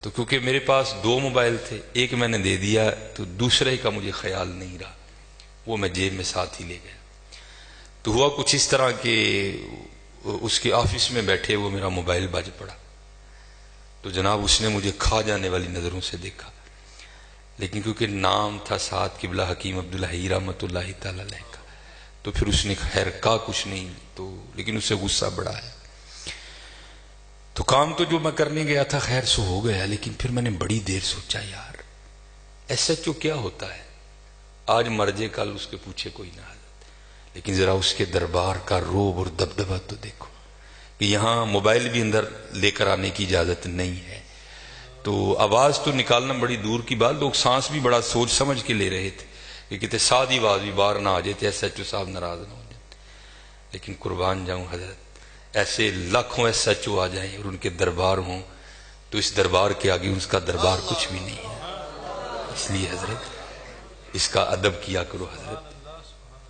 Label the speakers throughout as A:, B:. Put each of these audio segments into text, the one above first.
A: تو کیونکہ میرے پاس 2 موبائل تھے، ایک میں نے دے دیا تو دوسرے کا مجھے خیال نہیں رہا، وہ میں جیب میں ساتھ ہی لے گیا۔ تو ہوا کچھ اس طرح کہ اس کے آفس میں بیٹھے وہ میرا موبائل بج پڑا، تو جناب اس نے مجھے کھا جانے والی نظروں سے دیکھا، لیکن کیونکہ نام تھا ساتھ قبلہ حکیم عبدالحی رحمۃ اللہ تعالی علیہ کا، تو پھر اس نے خیر کا کچھ نہیں، تو لیکن اسے غصہ بڑا ہے۔ تو کام تو جو میں کرنے گیا تھا خیر سو ہو گیا، لیکن پھر میں نے بڑی دیر سوچا یار ایسا کیوں کیا ہوتا ہے، آج مر جائے کل اس کے پوچھے کوئی نہ حضرت، لیکن ذرا اس کے دربار کا روب اور دبدبہ تو دیکھو کہ یہاں موبائل بھی اندر لے کر آنے کی اجازت نہیں ہے، تو آواز تو نکالنا بڑی دور کی بات، لوگ سانس بھی بڑا سوچ سمجھ کے لے رہے تھے کہ کہتے سادی آواز بھی باہر نہ آ جائے ایس ایچ او صاحب ناراض نہ ہو جائے، لیکن قربان جاؤں حضرت ایسے لاکھوں ایس ایچ او آ جائیں اور ان کے دربار ہوں تو اس دربار کے آگے اس کا دربار کچھ بھی نہیں ہے، اس لیے حضرت اس کا ادب کیا کرو حضرت،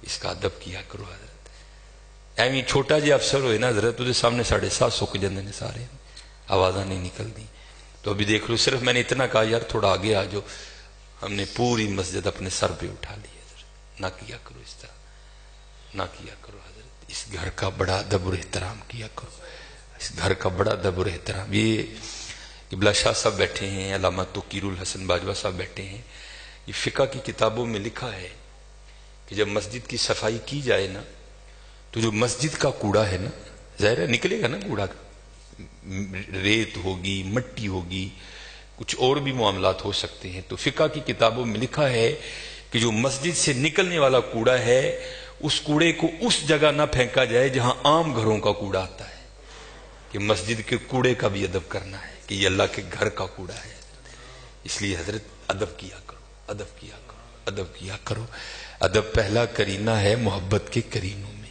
A: اس کا ادب کیا کرو حضرت۔ ایویں چھوٹا جی افسر ہوئے نا حضرت، اسے سامنے 750 سک جاندے نے سارے، آوازاں نہیں نکلتی۔ تو ابھی دیکھ لو صرف میں نے اتنا کہا یار تھوڑا آگے آ جاؤ، ہم نے پوری مسجد اپنے سر پہ اٹھا لی حضرت، نہ کیا کرو اس طرح، نہ کیا کرو حضرت، اس گھر کا بڑا ادب اور احترام کیا کرو، اس گھر کا بڑا ادب اور احترام۔ یہ قبلہ شاہ صاحب بیٹھے ہیں، علامہ توقیر الحسن باجوہ صاحب بیٹھے ہیں، یہ فقہ کی کتابوں میں لکھا ہے کہ جب مسجد کی صفائی کی جائے نا تو جو مسجد کا کوڑا ہے نا، ظاہر ہے نکلے گا نا کوڑا، ریت ہوگی، مٹی ہوگی، کچھ اور بھی معاملات ہو سکتے ہیں، تو فقہ کی کتابوں میں لکھا ہے کہ جو مسجد سے نکلنے والا کوڑا ہے اس کوڑے کو اس جگہ نہ پھینکا جائے جہاں عام گھروں کا کوڑا آتا ہے، کہ مسجد کے کوڑے کا بھی ادب کرنا ہے کہ یہ اللہ کے گھر کا کوڑا ہے، اس لیے حضرت ادب کیا کرو، ادب کیا کرو، ادب کیا کرو۔ ادب پہلا کرینہ ہے محبت کے کرینوں میں،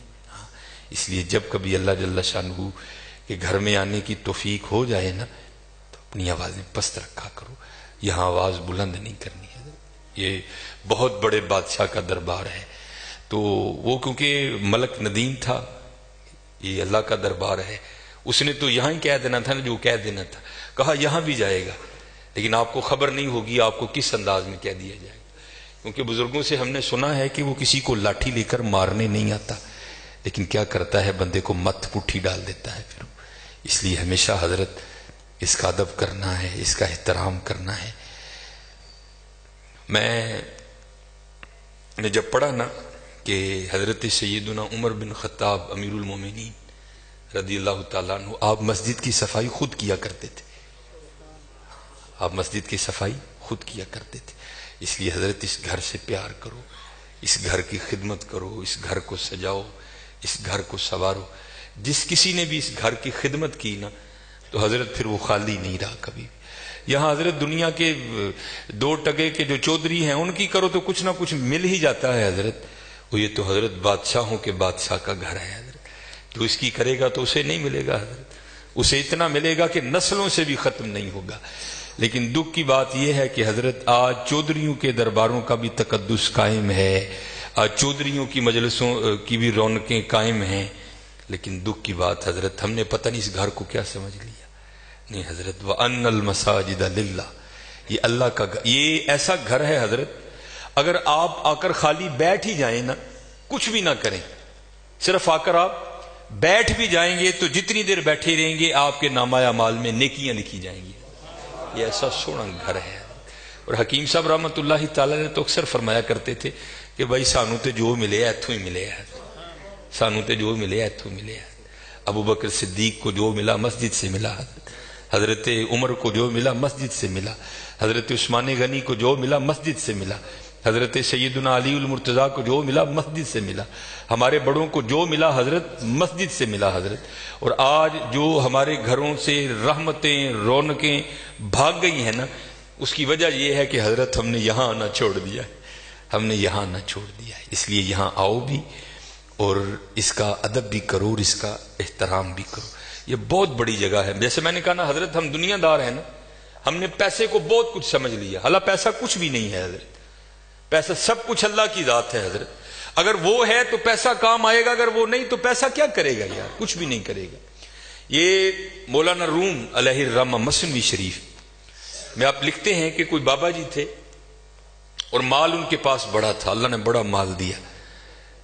A: اس لیے جب کبھی اللہ جل شانہ کے گھر میں آنے کی توفیق ہو جائے نا تو اپنی آوازیں پست رکھا کرو، یہاں آواز بلند نہیں کرنی ہے، یہ بہت بڑے بادشاہ کا دربار ہے، تو وہ کیونکہ ملک ندیم تھا، یہ اللہ کا دربار ہے، اس نے تو یہاں ہی کہہ دینا تھا نا جو کہہ دینا تھا، کہا یہاں بھی جائے گا، لیکن آپ کو خبر نہیں ہوگی آپ کو کس انداز میں کہہ دیا جائے گا، کیونکہ بزرگوں سے ہم نے سنا ہے کہ وہ کسی کو لاٹھی لے کر مارنے نہیں آتا، لیکن کیا کرتا ہے بندے کو مت پٹھی ڈال دیتا ہے پھر، اس لیے ہمیشہ حضرت اس کا ادب کرنا ہے، اس کا احترام کرنا ہے۔ میں نے جب پڑھا نا کہ حضرت سیدنا عمر بن خطاب امیر المومنین رضی اللہ تعالیٰ عنہ آپ مسجد کی صفائی خود کیا کرتے تھے، آپ مسجد کی صفائی خود کیا کرتے تھے، اس لیے حضرت اس گھر سے پیار کرو، اس گھر کی خدمت کرو، اس گھر کو سجاؤ، اس گھر کو سنوارو۔ جس کسی نے بھی اس گھر کی خدمت کی نا تو حضرت پھر وہ خالی نہیں رہا کبھی۔ یہاں حضرت دنیا کے 2 ٹکے کے جو چودھری ہیں ان کی کرو تو کچھ نہ کچھ مل ہی جاتا ہے حضرت، وہ یہ تو حضرت بادشاہوں کے بادشاہ کا گھر ہے حضرت، جو اس کی کرے گا تو اسے نہیں ملے گا حضرت، اسے اتنا ملے گا کہ نسلوں سے بھی ختم نہیں ہوگا۔ لیکن دکھ کی بات یہ ہے کہ حضرت آج چودھریوں کے درباروں کا بھی تقدس قائم ہے، آج چودھریوں کی مجلسوں کی بھی رونقیں قائم ہیں، لیکن دکھ کی بات حضرت ہم نے پتہ نہیں اس گھر کو کیا سمجھ لیا، نہیں حضرت وَأَنَّ الْمَسَاجِدَ لِلَّهِ، یہ اللہ کا گھر، یہ ایسا گھر ہے حضرت اگر آپ آ کر خالی بیٹھ ہی جائیں نا، کچھ بھی نہ کریں، صرف آ کر آپ بیٹھ بھی جائیں گے تو جتنی دیر بیٹھے رہیں گے آپ کے نامہ اعمال میں نیکیاں لکھی جائیں گی، یہ ایسا سونا گھر ہے۔ اور حکیم صاحب رحمۃ اللہ تعالی نے تو اکثر فرمایا کرتے تھے کہ بھائی سانو تے جو ملے ایتھوں ہی ملے ہے، سانو تے جو ملے ایتھوں ملے ہے۔ ابو بکر صدیق کو جو ملا مسجد سے ملا، حضرت عمر کو جو ملا مسجد سے ملا، حضرت عثمان غنی کو جو ملا مسجد سے ملا، حضرت سیدنا علی المرتضیٰ کو جو ملا مسجد سے ملا، ہمارے بڑوں کو جو ملا حضرت مسجد سے ملا حضرت۔ اور آج جو ہمارے گھروں سے رحمتیں رونقیں بھاگ گئی ہیں نا، اس کی وجہ یہ ہے کہ حضرت ہم نے یہاں آنا چھوڑ دیا ہے، ہم نے یہاں آنا چھوڑ دیا ہے، اس لیے یہاں آؤ بھی اور اس کا ادب بھی کرو اور اس کا احترام بھی کرو، یہ بہت بڑی جگہ ہے۔ جیسے میں نے کہا نا حضرت ہم دنیا دار ہیں نا، ہم نے پیسے کو بہت کچھ سمجھ لیا، حالانکہ پیسہ کچھ بھی نہیں ہے حضرت، پیسہ سب کچھ اللہ کی ذات ہے حضرت، اگر وہ ہے تو پیسہ کام آئے گا، اگر وہ نہیں تو پیسہ کیا کرے گا یار، کچھ بھی نہیں کرے گا۔ یہ مولانا روم علیہ الرحمہ مثنوی شریف میں آپ لکھتے ہیں کہ کوئی بابا جی تھے اور مال ان کے پاس بڑا تھا، اللہ نے بڑا مال دیا.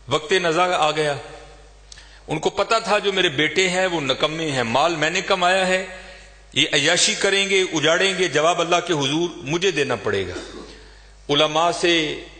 A: وقت نزاع آ گیا، ان کو پتا تھا جو میرے بیٹے ہیں وہ نکمے ہیں، مال میں نے کمایا ہے، یہ عیاشی کریں گے، اجاڑیں گے، جواب اللہ کے حضور مجھے دینا پڑے گا. علماء سے